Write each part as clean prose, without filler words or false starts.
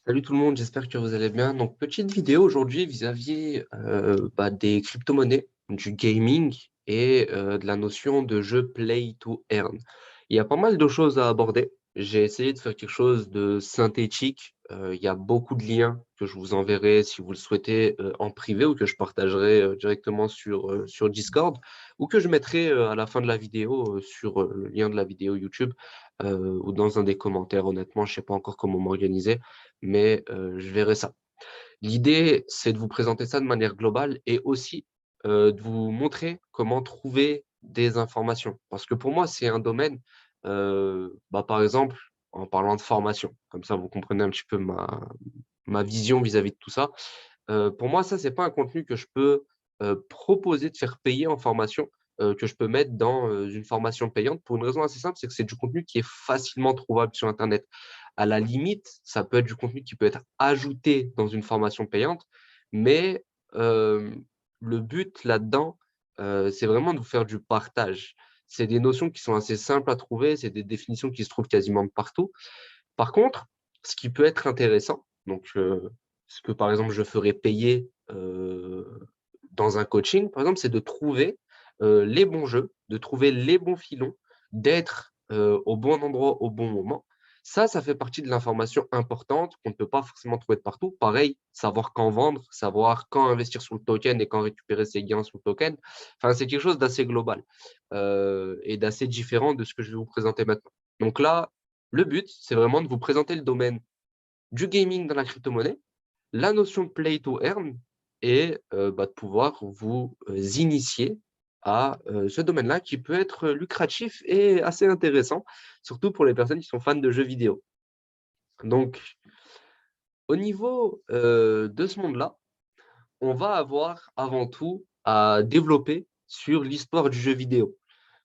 Salut tout le monde, j'espère que vous allez bien. Donc, petite vidéo aujourd'hui vis-à-vis des crypto-monnaies, du gaming et de la notion de jeu play to earn. Il y a pas mal de choses à aborder. J'ai essayé de faire quelque chose de synthétique. Il y a beaucoup de liens que je vous enverrai si vous le souhaitez en privé ou que je partagerai directement sur Discord ou que je mettrai à la fin de la vidéo sur le lien de la vidéo YouTube ou dans un des commentaires. Honnêtement, je ne sais pas encore comment m'organiser mais je verrai ça. L'idée, c'est de vous présenter ça de manière globale et aussi de vous montrer comment trouver des informations. Parce que pour moi, c'est un domaine, par exemple, en parlant de formation, comme ça vous comprenez un petit peu ma vision vis-à-vis de tout ça. Pour moi, ça, c'est pas un contenu que je peux proposer de faire payer en formation, que je peux mettre dans une formation payante pour une raison assez simple, c'est que c'est du contenu qui est facilement trouvable sur Internet. À la limite, ça peut être du contenu qui peut être ajouté dans une formation payante, mais euh, le but là-dedans, c'est vraiment de vous faire du partage. C'est des notions qui sont assez simples à trouver, c'est des définitions qui se trouvent quasiment de partout. Par contre, ce qui peut être intéressant, donc ce que par exemple je ferais payer dans un coaching, par exemple, c'est de trouver les bons jeux, de trouver les bons filons, d'être au bon endroit au bon moment. Ça fait partie de l'information importante qu'on ne peut pas forcément trouver de partout. Pareil, savoir quand vendre, savoir quand investir sur le token et quand récupérer ses gains sur le token. Enfin, c'est quelque chose d'assez global et d'assez différent de ce que je vais vous présenter maintenant. Donc là, le but, c'est vraiment de vous présenter le domaine du gaming dans la crypto-monnaie, la notion de play to earn et de pouvoir vous initier à ce domaine-là qui peut être lucratif et assez intéressant, surtout pour les personnes qui sont fans de jeux vidéo. Donc, au niveau de ce monde-là, on va avoir avant tout à développer sur l'histoire du jeu vidéo.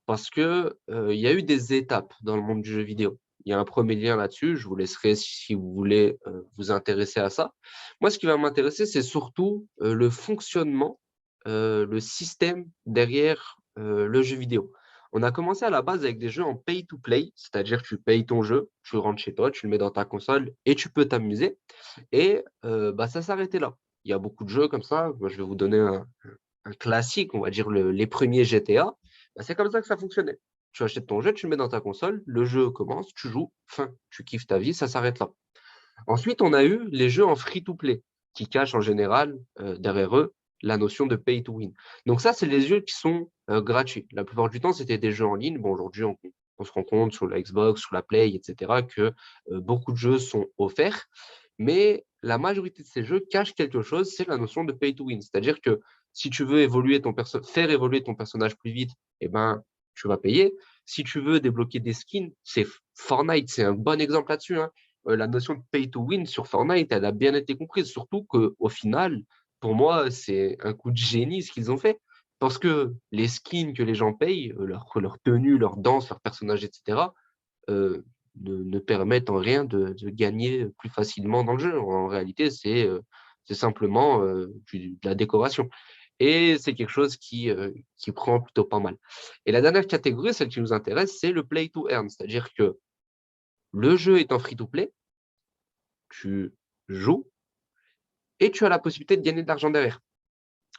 Parce que il y a eu des étapes dans le monde du jeu vidéo. Il y a un premier lien là-dessus, je vous laisserai si vous voulez vous intéresser à ça. Moi, ce qui va m'intéresser, c'est surtout le fonctionnement, le système derrière le jeu vidéo. On a commencé à la base avec des jeux en pay to play, c'est-à-dire tu payes ton jeu, tu rentres chez toi, tu le mets dans ta console et tu peux t'amuser. Et ça s'arrêtait là. Il y a beaucoup de jeux comme ça. Moi, je vais vous donner un classique, on va dire les premiers GTA. C'est comme ça que ça fonctionnait. Tu achètes ton jeu, tu le mets dans ta console, le jeu commence, tu joues, fin, tu kiffes ta vie, ça s'arrête là. Ensuite, on a eu les jeux en free-to-play, qui cachent en général derrière eux la notion de pay to win. Donc ça, c'est les jeux qui sont gratuits. La plupart du temps, c'était des jeux en ligne. Bon, aujourd'hui, on se rend compte sur la Xbox, sur la Play, etc., que beaucoup de jeux sont offerts. Mais la majorité de ces jeux cachent quelque chose, c'est la notion de pay to win. C'est-à-dire que si tu veux faire évoluer ton personnage plus vite, eh ben, tu vas payer. Si tu veux débloquer des skins, c'est Fortnite, c'est un bon exemple là-dessus, hein. La notion de pay to win sur Fortnite, elle a bien été comprise. Surtout qu'au final, pour moi, c'est un coup de génie ce qu'ils ont fait. Parce que les skins que les gens payent, leur tenue, leur danse, leurs personnages, etc., euh, ne permettent en rien de gagner plus facilement dans le jeu. En réalité, c'est simplement de la décoration. Et c'est quelque chose qui prend plutôt pas mal. Et la dernière catégorie, celle qui nous intéresse, c'est le play to earn. C'est-à-dire que le jeu est en free-to-play, tu joues et tu as la possibilité de gagner de l'argent derrière.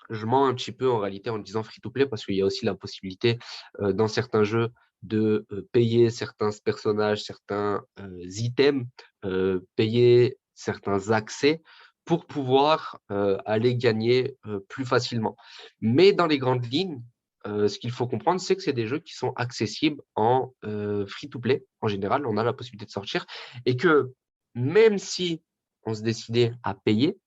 Je mens un petit peu en réalité en disant free-to-play parce qu'il y a aussi la possibilité dans certains jeux de payer certains personnages, certains items, payer certains accès pour pouvoir aller gagner plus facilement. Mais dans les grandes lignes, ce qu'il faut comprendre, c'est que c'est des jeux qui sont accessibles en free-to-play. En général, on a la possibilité de sortir et que même si on se décidait à payer,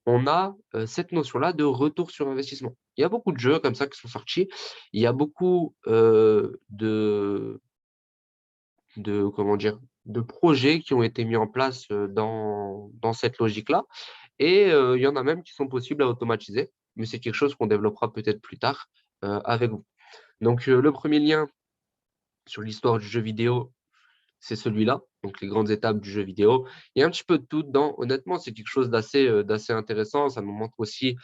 on a cette notion-là de retour sur investissement. Il y a beaucoup de jeux comme ça qui sont sortis. Il y a beaucoup comment dire, de projets qui ont été mis en place dans cette logique-là. Et il y en a même qui sont possibles à automatiser, mais c'est quelque chose qu'on développera peut-être plus tard avec vous. Donc, le premier lien sur l'histoire du jeu vidéo, c'est celui-là, donc les grandes étapes du jeu vidéo. Il y a un petit peu de tout dedans. Honnêtement, c'est quelque chose d'assez intéressant. Ça nous montre aussi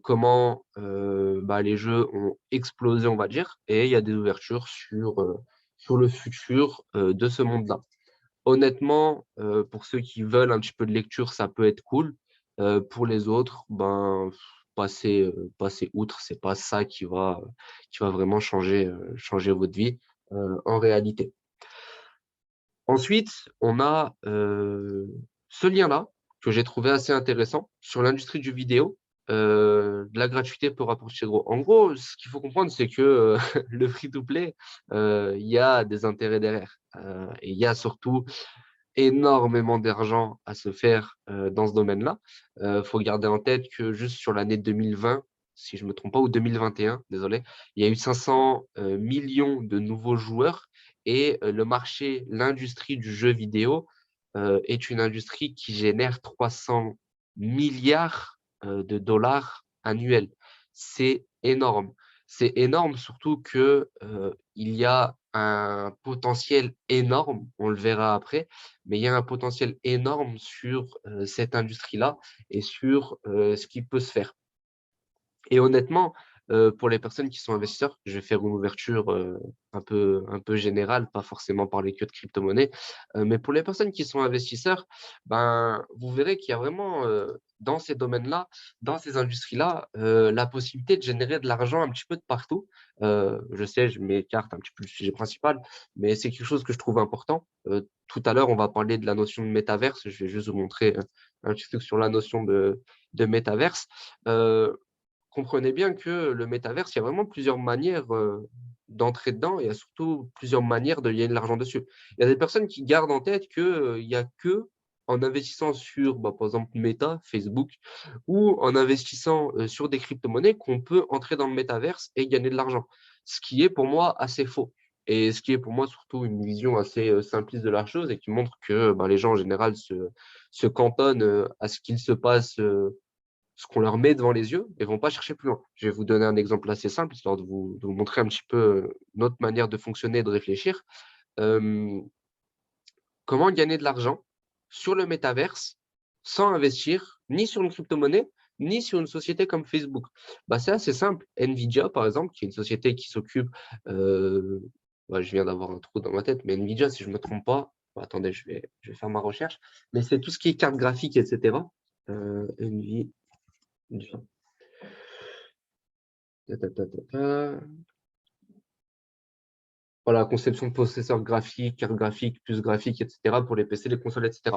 comment les jeux ont explosé, on va dire, et il y a des ouvertures sur le futur de ce monde-là. Honnêtement, pour ceux qui veulent un petit peu de lecture, ça peut être cool. Pour les autres, ben, passer outre, c'est pas ça qui va vraiment changer votre vie, en réalité. Ensuite, on a ce lien-là que j'ai trouvé assez intéressant sur l'industrie du vidéo. De la gratuité peut rapporter gros. En gros, ce qu'il faut comprendre, c'est que le free-to-play, il y a des intérêts derrière. Et il y a surtout énormément d'argent à se faire dans ce domaine-là. Faut garder en tête que juste sur l'année 2020, si je me trompe pas, ou 2021, désolé, il y a eu 500 millions de nouveaux joueurs et le marché, l'industrie du jeu vidéo est une industrie qui génère 300 milliards de dollars annuels. C'est énorme. C'est énorme, surtout que il y a un potentiel énorme, on le verra après, mais il y a un potentiel énorme sur cette industrie-là et sur ce qui peut se faire. Et honnêtement, pour les personnes qui sont investisseurs, je vais faire une ouverture un peu générale, pas forcément parler que de crypto-monnaie, mais pour les personnes qui sont investisseurs, ben, vous verrez qu'il y a vraiment dans ces domaines-là, dans ces industries-là, la possibilité de générer de l'argent un petit peu de partout. Je sais, je m'écarte un petit peu du sujet principal, mais c'est quelque chose que je trouve important. Tout à l'heure, on va parler de la notion de métaverse. Je vais juste vous montrer un petit truc sur la notion de métaverse. Euh, Comprenez bien que le métaverse, il y a vraiment plusieurs manières d'entrer dedans et il y a surtout plusieurs manières de gagner de l'argent dessus. Il y a des personnes qui gardent en tête qu'il n'y a que en investissant sur, bah, par exemple, Meta, Facebook, ou en investissant sur des crypto-monnaies qu'on peut entrer dans le métaverse et gagner de l'argent. Ce qui est pour moi assez faux. Et ce qui est pour moi surtout une vision assez simpliste de la chose et qui montre que bah, les gens en général se cantonnent à ce qu'il se passe ce qu'on leur met devant les yeux et vont pas chercher plus loin. Je vais vous donner un exemple assez simple, histoire de vous montrer un petit peu notre manière de fonctionner et de réfléchir. Euh, Comment gagner de l'argent sur le métaverse sans investir ni sur une crypto-monnaie, ni sur une société comme Facebook? Bah, c'est assez simple. Nvidia, par exemple, qui est une société qui s'occupe, euh, ouais, je viens d'avoir un trou dans ma tête, mais Nvidia, si je ne me trompe pas, attendez, je vais faire ma recherche, mais c'est tout ce qui est carte graphique, etc. Nvidia. Ta, ta, ta, ta, ta. Voilà, conception de processeurs graphiques, cartes graphiques, puces graphiques, etc. pour les PC, les consoles, etc.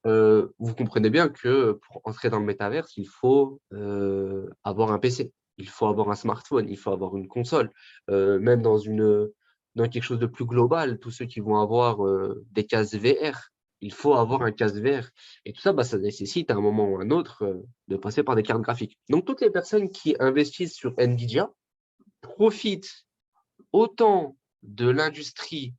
Vous comprenez bien que pour entrer dans le métaverse, il faut avoir un PC, il faut avoir un smartphone, il faut avoir une console. Même dans quelque chose de plus global, tous ceux qui vont avoir des cases VR, il faut avoir un casque VR. Et tout ça, bah, ça nécessite à un moment ou à un autre de passer par des cartes graphiques. Donc, toutes les personnes qui investissent sur Nvidia profitent autant de l'industrie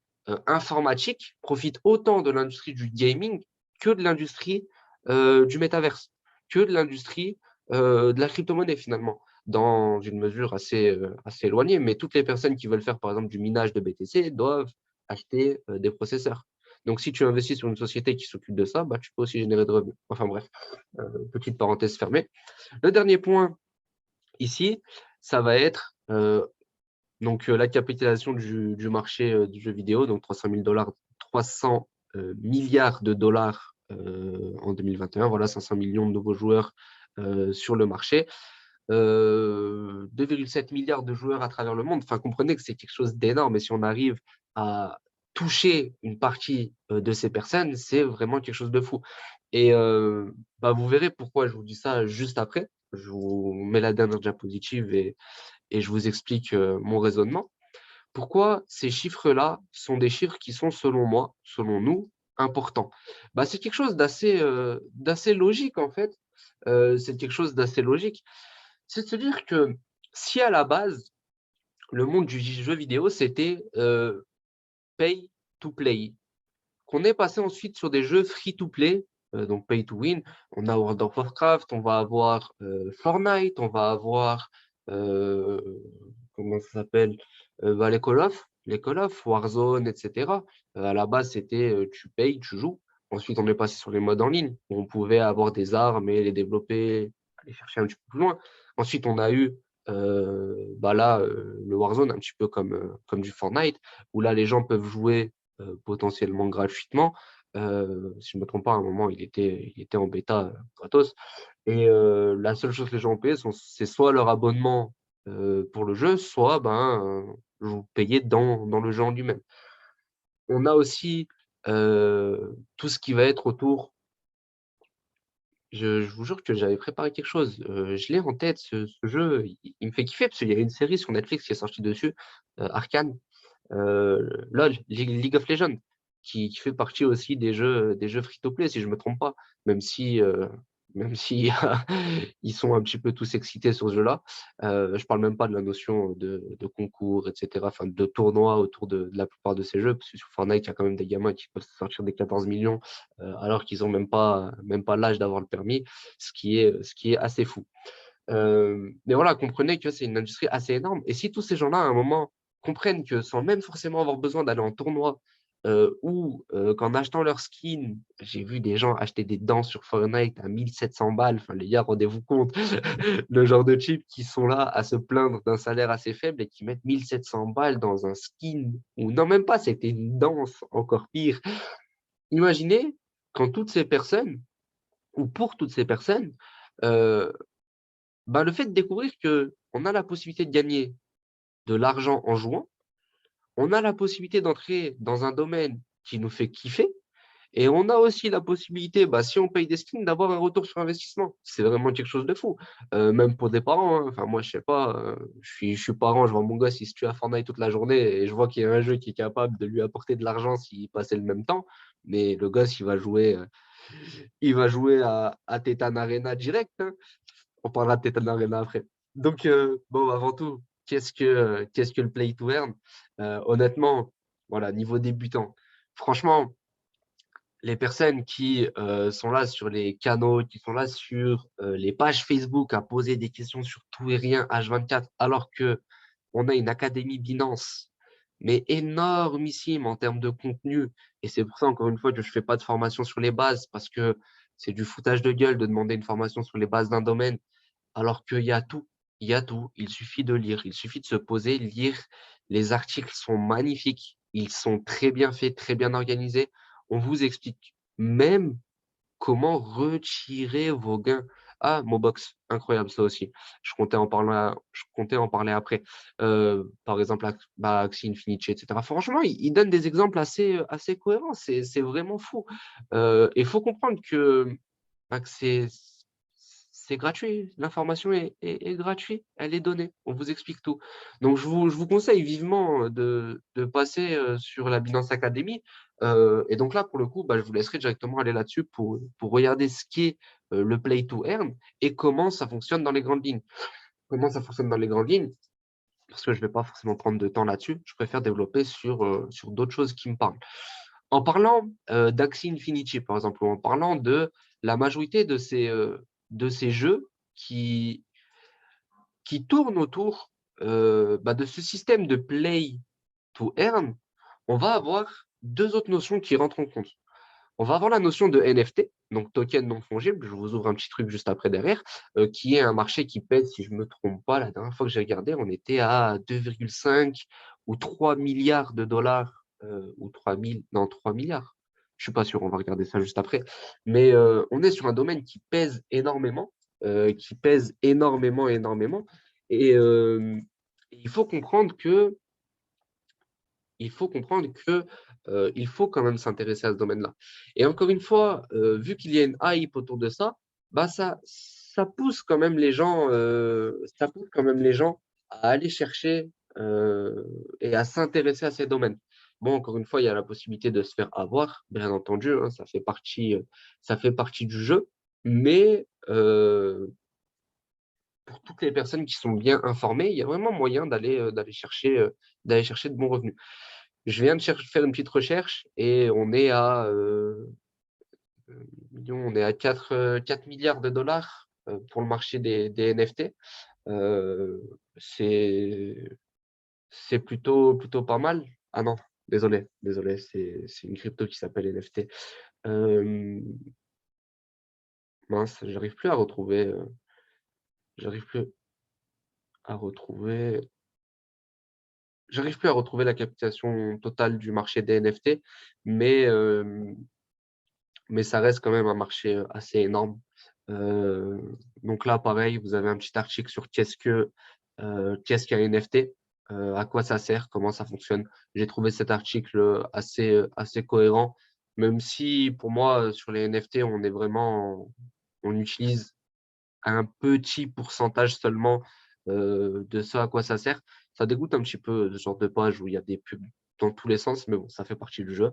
informatique, profite autant de l'industrie du gaming que de l'industrie du métaverse, que de l'industrie de la crypto-monnaie finalement, dans une mesure assez éloignée. Mais toutes les personnes qui veulent faire par exemple du minage de BTC doivent acheter des processeurs. Donc, si tu investis sur une société qui s'occupe de ça, bah, tu peux aussi générer de revenus. Enfin bref, petite parenthèse fermée. Le dernier point ici, ça va être donc, la capitalisation du marché du jeu vidéo, donc 300 000 dollars, 300 milliards de dollars en 2021. Voilà, 500 millions de nouveaux joueurs sur le marché. 2,7 milliards de joueurs à travers le monde. Enfin, comprenez que c'est quelque chose d'énorme. Et si on arrive à toucher une partie de ces personnes, c'est vraiment quelque chose de fou. Et bah, vous verrez pourquoi je vous dis ça juste après. Je vous mets la dernière diapositive et je vous explique mon raisonnement. Pourquoi ces chiffres-là sont des chiffres qui sont, selon moi, selon nous, importants? Bah, c'est quelque chose d'assez logique, en fait. C'est quelque chose d'assez logique. C'est de se dire que si à la base, le monde du jeu vidéo, c'était pay to play, qu'on est passé ensuite sur des jeux free to play, donc pay to win, on a World of Warcraft, on va avoir Fortnite, on va avoir, euh, comment ça s'appelle, bah, les Call of, Warzone, etc. À la base, c'était tu payes, tu joues. Ensuite, on est passé sur les modes en ligne, où on pouvait avoir des armes et les développer, aller chercher un petit peu plus loin. Ensuite, on a eu bah là, le Warzone, un petit peu comme du Fortnite, où là, les gens peuvent jouer potentiellement gratuitement Si je ne me trompe pas, à un moment, il était en bêta, gratos et la seule chose que les gens ont payé c'est soit leur abonnement, pour le jeu, soit, vous payez dans le jeu en lui-même. On a aussi, tout ce qui va être autour. Je vous jure que j'avais préparé quelque chose, je l'ai en tête ce jeu, il me fait kiffer parce qu'il y a une série sur Netflix qui est sortie dessus, Arcane, LOL, League of Legends, qui fait partie aussi des jeux free to play si je me trompe pas, même si, même si ils sont un petit peu tous excités sur ce jeu-là. Je parle même pas de la notion de concours et cetera, enfin de tournois autour de la plupart de ces jeux, parce que sur Fortnite, il y a quand même des gamins qui peuvent sortir des 14 millions, alors qu'ils ont même pas l'âge d'avoir le permis, ce qui est assez fou. Mais voilà, comprenez que c'est une industrie assez énorme. Et si tous ces gens-là, à un moment, comprennent que sans même forcément avoir besoin d'aller en tournoi, ou qu'en achetant leur skin, j'ai vu des gens acheter des dents sur Fortnite à 1700 balles. Enfin, les gars, rendez-vous compte, le genre de chips qui sont là à se plaindre d'un salaire assez faible et qui mettent 1700 balles dans un skin, ou non, même pas, c'était une danse, encore pire. Imaginez quand toutes ces personnes, ou pour toutes ces personnes, euh, le fait de découvrir que on a la possibilité de gagner de l'argent en jouant, on a la possibilité d'entrer dans un domaine qui nous fait kiffer, et on a aussi la possibilité, si on paye des skins, d'avoir un retour sur investissement. C'est vraiment quelque chose de fou. Même pour des parents, hein. Enfin, moi, je sais pas, je suis parent, je vois mon gosse, il se tue à Fortnite toute la journée et je vois qu'il y a un jeu qui est capable de lui apporter de l'argent s'il passait le même temps. Mais le gosse, il va jouer à Titan Arena direct, hein. On parlera de Titan Arena après. Donc, bon, avant tout, qu'est-ce que le play to earn? Honnêtement, voilà, niveau débutant, franchement, les personnes qui sont là sur les canaux, qui sont là sur les pages Facebook à poser des questions sur tout et rien H24, alors que on a une académie Binance, mais énormissime en termes de contenu. Et c'est pour ça, encore une fois, que je ne fais pas de formation sur les bases, parce que c'est du foutage de gueule de demander une formation sur les bases d'un domaine alors qu'il y a tout, il y a tout. Il suffit de lire, il suffit de se poser, lire. Les articles sont magnifiques, ils sont très bien faits, très bien organisés. On vous explique même comment retirer vos gains. Ah, Mobox, incroyable ça aussi. Je comptais en parler après. Par exemple, Axie Infinity, etc. Franchement, il donne des exemples assez cohérents. C'est vraiment fou. Il faut comprendre que c'est gratuit. L'information est gratuite. Elle est donnée. On vous explique tout. Donc, je vous conseille vivement de passer sur la Binance Academy. Et donc là, pour le coup, je vous laisserai directement aller là-dessus pour regarder ce qu'est le play to earn et comment ça fonctionne dans les grandes lignes. Comment ça fonctionne dans les grandes lignes, parce que je ne vais pas forcément prendre de temps là-dessus. Je préfère développer sur d'autres choses qui me parlent. En parlant d'Axie Infinity, par exemple, ou en parlant de la majorité de ces jeux qui tournent autour de ce système de play to earn, on va avoir deux autres notions qui rentrent en compte. On va avoir la notion de NFT, donc token non fongible. Je vous ouvre un petit truc juste après derrière, qui est un marché qui pèse, si je ne me trompe pas, la dernière fois que j'ai regardé, on était à 2,5 ou 3 milliards de dollars, ou 3 000, non, 3 milliards. Je ne suis pas sûr, on va regarder ça juste après. Mais on est sur un domaine qui pèse énormément, énormément. Et il faut comprendre que il faut quand même s'intéresser à ce domaine-là. Et encore une fois, vu qu'il y a une hype autour de ça, ça pousse quand même les gens à aller chercher et à s'intéresser à ces domaines. Bon, encore une fois, il y a la possibilité de se faire avoir, bien entendu, hein, ça fait partie du jeu, mais pour toutes les personnes qui sont bien informées, il y a vraiment moyen d'aller chercher de bons revenus. Je viens de faire une petite recherche et on est à 4 milliards de dollars pour le marché des NFT. Euh, c'est, c'est plutôt pas mal. Ah non, désolé, c'est une crypto qui s'appelle NFT. Euh, mince, j'arrive plus à retrouver, j'arrive plus à retrouver la captation totale du marché des NFT, mais mais ça reste quand même un marché assez énorme. Euh, donc là, pareil, vous avez un petit article sur qu'est-ce qu'un NFT, à quoi ça sert, comment ça fonctionne. J'ai trouvé cet article assez cohérent, même si pour moi, sur les NFT, on utilise un petit pourcentage seulement de ce à quoi ça sert. Ça dégoûte un petit peu ce genre de page où il y a des pubs dans tous les sens, mais bon, ça fait partie du jeu.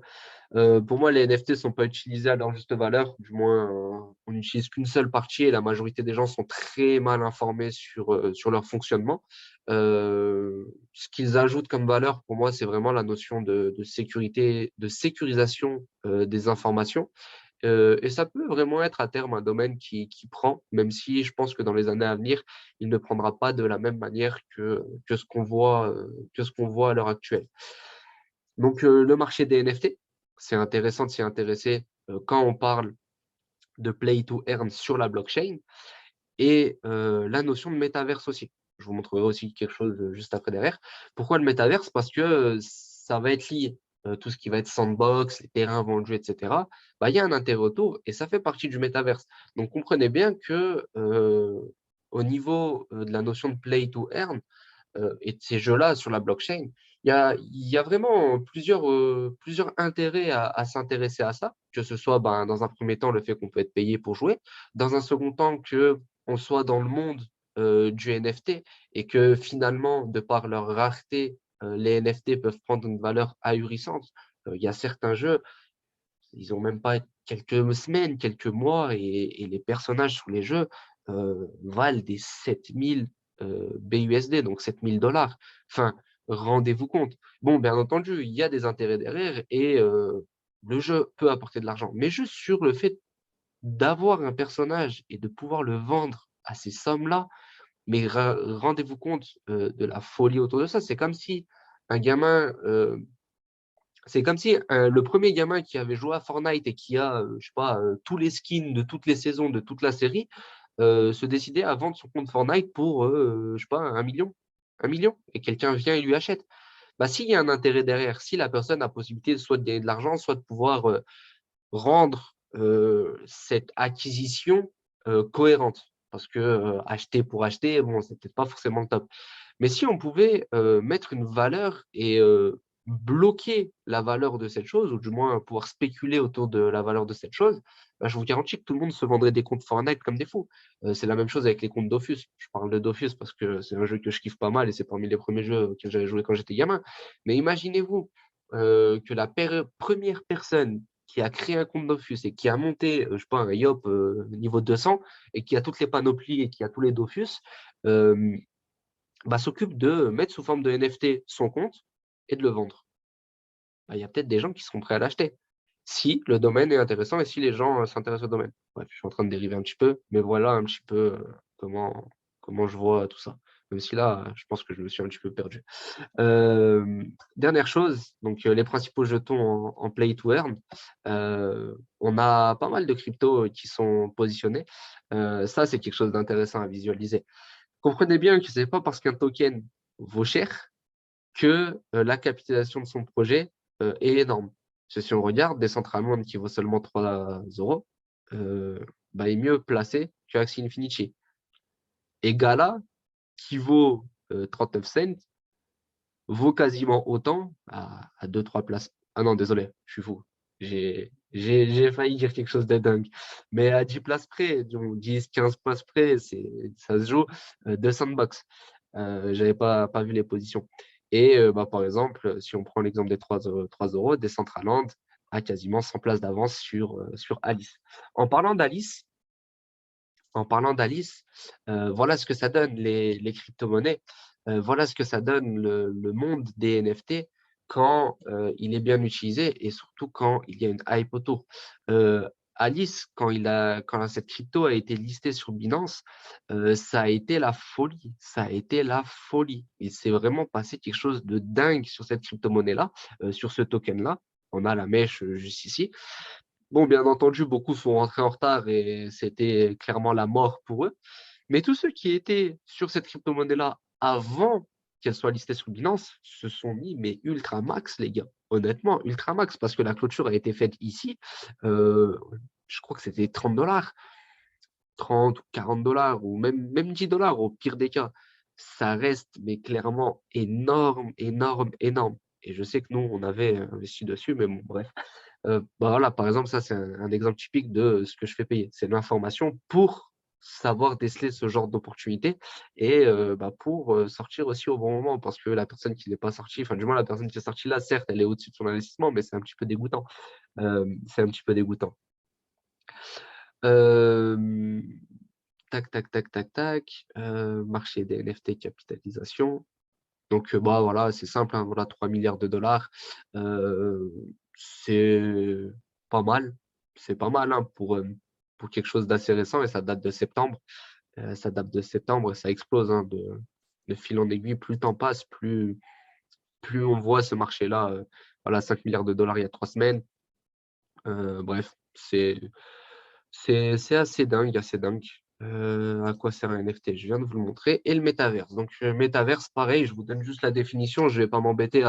Pour moi, les NFT ne sont pas utilisés à leur juste valeur. Du moins, on n'utilise qu'une seule partie et la majorité des gens sont très mal informés sur leur fonctionnement. Ce qu'ils ajoutent comme valeur, pour moi, c'est vraiment la notion de sécurité, de sécurisation des informations. Et ça peut vraiment être à terme un domaine qui prend, même si je pense que dans les années à venir, il ne prendra pas de la même manière que ce qu'on voit à l'heure actuelle. Donc, le marché des NFT, c'est intéressant de s'y intéresser quand on parle de play to earn sur la blockchain et la notion de métaverse aussi. Je vous montrerai aussi quelque chose juste après derrière. Pourquoi le métaverse? Parce que ça va être lié. Tout ce qui va être sandbox, les terrains vendus, etc. Bah, il y a un intérêt autour et ça fait partie du métaverse. Donc, comprenez bien que au niveau de la notion de play to earn, et de ces jeux-là sur la blockchain, il y a vraiment plusieurs intérêts à s'intéresser à ça, que ce soit ben, dans un premier temps le fait qu'on peut être payé pour jouer, dans un second temps qu'on soit dans le monde du NFT et que finalement, de par leur rareté, les NFT peuvent prendre une valeur ahurissante. Il y a certains jeux, ils n'ont même pas quelques semaines, quelques mois, et les personnages sur les jeux valent des 7000 BUSD, donc 7 000 $. Enfin, rendez-vous compte. Bon, bien entendu, il y a des intérêts derrière et le jeu peut apporter de l'argent. Mais juste sur le fait d'avoir un personnage et de pouvoir le vendre à ces sommes-là, mais rendez-vous compte de la folie autour de ça. C'est comme si le premier gamin qui avait joué à Fortnite et qui a, je sais pas, tous les skins de toutes les saisons de toute la série, se décidait à vendre son compte Fortnite pour, je sais pas, 1 million. 1 million. Et quelqu'un vient et lui achète. Bah, s'il y a un intérêt derrière, si la personne a possibilité soit de gagner de l'argent, soit de pouvoir rendre cette acquisition cohérente. Parce que acheter pour acheter, bon, c'est peut-être pas forcément le top. Mais si on pouvait mettre une valeur et bloquer la valeur de cette chose, ou du moins pouvoir spéculer autour de la valeur de cette chose, bah, je vous garantis que tout le monde se vendrait des comptes Fortnite comme des fous. C'est la même chose avec les comptes Dofus. Je parle de Dofus parce que c'est un jeu que je kiffe pas mal et c'est parmi les premiers jeux que j'avais joué quand j'étais gamin. Mais imaginez-vous que la première personne qui a créé un compte Dofus et qui a monté, je sais pas, un Yop niveau 200 et qui a toutes les panoplies et qui a tous les Dofus, euh, bah, s'occupe de mettre sous forme de NFT son compte et de le vendre. Bah, il y a peut-être des gens qui seront prêts à l'acheter. Si le domaine est intéressant et si les gens s'intéressent au domaine. Bref, je suis en train de dériver un petit peu, mais voilà un petit peu comment je vois tout ça. Même si là, je pense que je me suis un petit peu perdu. Euh, Dernière chose, donc les principaux jetons en play to earn. On a pas mal de cryptos qui sont positionnés. Ça, c'est quelque chose d'intéressant à visualiser. Comprenez bien que ce n'est pas parce qu'un token vaut cher que la capitalisation de son projet est énorme. Parce que si on regarde, Decentraland qui vaut seulement 3 euros bah, est mieux placé que Axie Infinity. Et Gala, qui vaut 39 cents, vaut quasiment autant à 2-3 places. Ah non, désolé, je suis fou. J'ai failli dire quelque chose de dingue. Mais à 10 places près, donc 10-15 places près, ça se joue 200 bucks. J'avais pas vu les positions. Et bah, par exemple, si on prend l'exemple des 3 euros, Decentraland a quasiment 100 places d'avance sur Alice. En parlant d'Alice, en parlant d'Alice, voilà ce que ça donne les crypto-monnaies. Voilà ce que ça donne le monde des NFT quand il est bien utilisé et surtout quand il y a une hype autour. Alice, quand cette crypto a été listée sur Binance, ça a été la folie. Ça a été la folie. Il s'est vraiment passé quelque chose de dingue sur cette crypto-monnaie-là, sur ce token-là. On a la mèche juste ici. Bon, bien entendu, beaucoup sont rentrés en retard et c'était clairement la mort pour eux. Mais tous ceux qui étaient sur cette crypto-monnaie-là avant qu'elle soit listée sur Binance se sont mis, mais ultra max, les gars. honnêtement, ultra max, parce que la clôture a été faite ici. Euh, je crois que c'était 30 $, 30 ou 40 $, ou même 10 $ au pire des cas. Ça reste, mais clairement, énorme, énorme, énorme. Et je sais que nous, on avait investi dessus, mais bon, bref. Bah voilà, par exemple, ça, c'est un exemple typique de ce que je fais payer. C'est l'information pour savoir déceler ce genre d'opportunité et bah, pour sortir aussi au bon moment. Parce que la personne qui n'est pas sortie, enfin, du moins, la personne qui est sortie là, certes, elle est au-dessus de son investissement, mais c'est un petit peu dégoûtant. C'est un petit peu dégoûtant. Euh, tac, tac, tac, tac, tac. Marché des NFT, capitalisation. Donc, bah, voilà, c'est simple, hein, voilà, 3 milliards de dollars. Euh, c'est pas mal. C'est pas mal hein, pour quelque chose d'assez récent et ça date de septembre. Ça date de septembre et ça explose hein, de fil en aiguille. Plus le temps passe, plus on voit ce marché-là. Voilà, 5 milliards de dollars il y a 3 semaines. Bref, c'est assez dingue, assez dingue. À quoi sert un NFT? Je viens de vous le montrer. Et le métaverse. Donc, métaverse, pareil, je vous donne juste la définition. Je ne vais pas m'embêter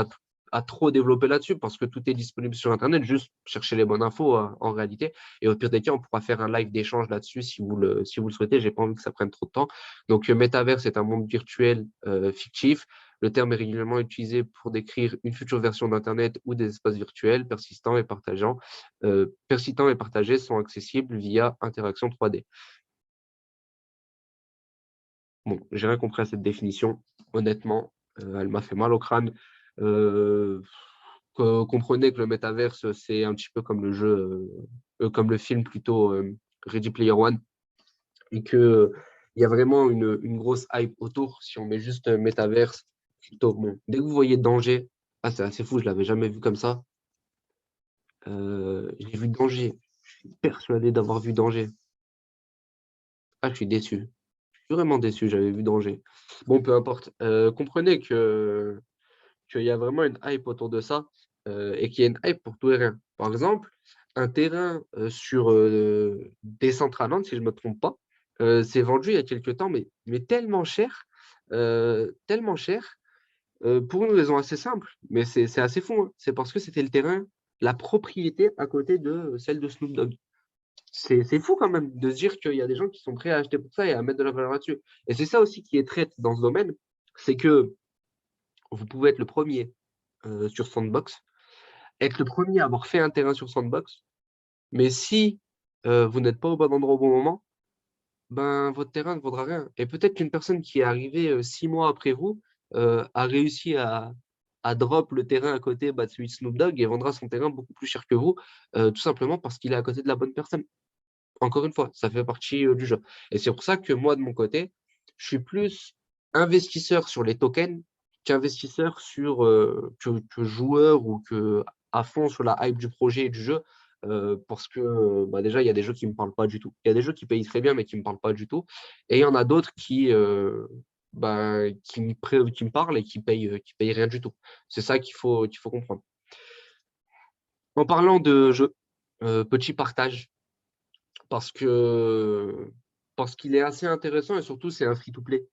à trop développer là-dessus parce que tout est disponible sur Internet. Juste chercher les bonnes infos en réalité. Et au pire des cas, on pourra faire un live d'échange là-dessus si vous le souhaitez. Je n'ai pas envie que ça prenne trop de temps. Donc, métaverse est un monde virtuel fictif. Le terme est régulièrement utilisé pour décrire une future version d'Internet ou des espaces virtuels persistants et partagés sont accessibles via interaction 3D. Bon, j'ai rien compris à cette définition. Honnêtement, elle m'a fait mal au crâne. Euh, Comprenez que le métaverse, c'est un petit peu comme le jeu, comme le film plutôt Ready Player One, et que il y a vraiment une grosse hype autour. Si on met juste métaverse, crypto, bon, dès que vous voyez danger, ah, c'est assez fou, je l'avais jamais vu comme ça. J'ai vu danger. Je suis persuadé d'avoir vu danger. Ah, je suis déçu. Je suis vraiment déçu, j'avais vu danger. Bon, peu importe. Comprenez qu'il y a vraiment une hype autour de ça et qu'il y a une hype pour tout et rien. Par exemple, un terrain sur Decentraland, si je ne me trompe pas, s'est vendu il y a quelques temps, mais tellement cher, pour une raison assez simple, mais c'est assez fou, hein. C'est parce que c'était le terrain, la propriété à côté de celle de Snoop Dogg. C'est fou quand même de se dire qu'il y a des gens qui sont prêts à acheter pour ça et à mettre de la valeur là-dessus. Et c'est ça aussi qui est traite dans ce domaine, c'est que vous pouvez être le premier sur Sandbox, être le premier à avoir fait un terrain sur Sandbox, mais si vous n'êtes pas au bon endroit au bon moment, ben votre terrain ne vaudra rien. Et peut-être qu'une personne qui est arrivée 6 mois après vous a réussi à drop le terrain à côté bah, de celui de Snoop Dogg et vendra son terrain beaucoup plus cher que vous, tout simplement parce qu'il est à côté de la bonne personne. Encore une fois, ça fait partie du jeu. Et c'est pour ça que moi, de mon côté, je suis plus investisseur sur les tokens qu'investisseur que joueur ou que à fond sur la hype du projet et du jeu. Parce que bah, déjà, il y a des jeux qui ne me parlent pas du tout. Il y a des jeux qui payent très bien, mais qui ne me parlent pas du tout. Et il y en a d'autres bah, qui me parlent et qui payent rien du tout. C'est ça qu'il faut comprendre. En parlant de jeux, petit partage parce que parce qu'il est assez intéressant et surtout c'est un free-to-play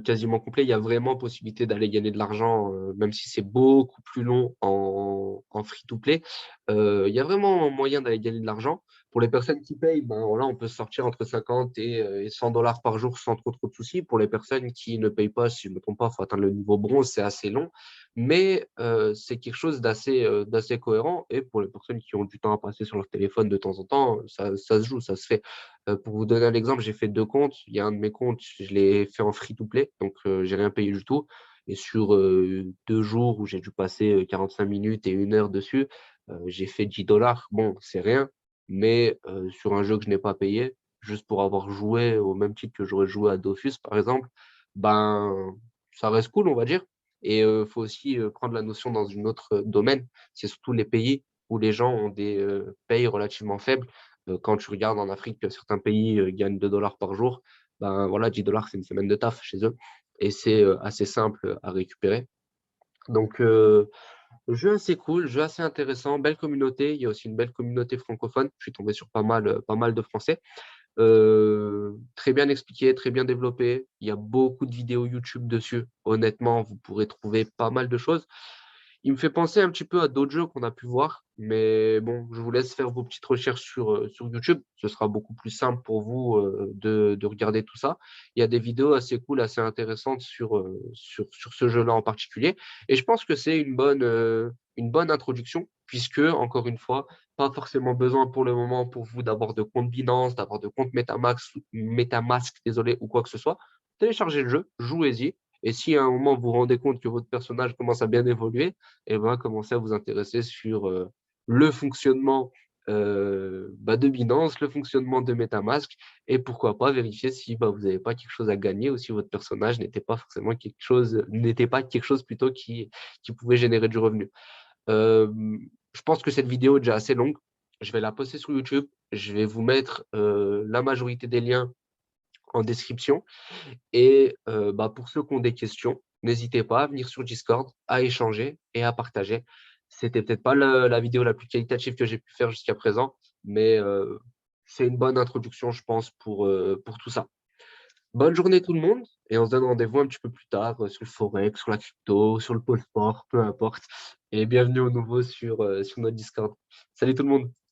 quasiment complet. Il y a vraiment possibilité d'aller gagner de l'argent, même si c'est beaucoup plus long en free-to-play. Il y a vraiment moyen d'aller gagner de l'argent. Pour les personnes qui payent, ben voilà, on peut sortir entre 50 et 100 $ par jour sans trop de soucis. Pour les personnes qui ne payent pas, si je ne me trompe pas, il faut atteindre le niveau bronze, c'est assez long. Mais c'est quelque chose d'assez cohérent. Et pour les personnes qui ont du temps à passer sur leur téléphone de temps en temps, ça se joue, ça se fait. Pour vous donner un exemple, j'ai fait 2 comptes. Il y a un de mes comptes, je l'ai fait en free-to-play, donc j'ai rien payé du tout. Et sur 2 jours où j'ai dû passer 45 minutes et 1 heure dessus, j'ai fait 10 $. Bon, c'est rien, mais sur un jeu que je n'ai pas payé, juste pour avoir joué au même titre que j'aurais joué à Dofus, par exemple, ben, ça reste cool, on va dire. Et il faut aussi prendre la notion dans une autre domaine, c'est surtout les pays où les gens ont des payes relativement faibles. Quand tu regardes en Afrique que certains pays gagnent 2 $ par jour, ben voilà, 10 $, c'est une semaine de taf chez eux. Et c'est assez simple à récupérer. Donc, jeu assez cool, jeu assez intéressant, belle communauté. Il y a aussi une belle communauté francophone. Je suis tombé sur pas mal de Français. Très bien expliqué, très bien développé. Il y a beaucoup de vidéos YouTube dessus. Honnêtement, vous pourrez trouver pas mal de choses. Il me fait penser un petit peu à d'autres jeux qu'on a pu voir, mais bon, je vous laisse faire vos petites recherches sur YouTube. Ce sera beaucoup plus simple pour vous de regarder tout ça. Il y a des vidéos assez cool, assez intéressantes sur ce jeu-là en particulier. Et je pense que c'est une bonne introduction, puisque, encore une fois, pas forcément besoin pour le moment pour vous d'avoir de compte Binance, d'avoir de compte MetaMask, désolé, ou quoi que ce soit. Téléchargez le jeu, jouez-y. Et si à un moment vous vous rendez compte que votre personnage commence à bien évoluer, et ben, commencez à vous intéresser sur le fonctionnement de Binance, le fonctionnement de MetaMask, et pourquoi pas vérifier si vous n'avez pas quelque chose à gagner ou si votre personnage n'était pas quelque chose plutôt qui pouvait générer du revenu. Euh, je pense que cette vidéo est déjà assez longue. Je vais la poster sur YouTube. Je vais vous mettre la majorité des liens en description. Et pour ceux qui ont des questions, n'hésitez pas à venir sur Discord, à échanger et à partager. C'était peut-être pas la vidéo la plus qualitative que j'ai pu faire jusqu'à présent, mais c'est une bonne introduction, je pense, pour tout ça. Bonne journée tout le monde et on se donne rendez-vous un petit peu plus tard sur le Forex, sur la crypto, sur le pôle sport, peu importe. Et bienvenue au nouveau sur notre Discord. Salut tout le monde!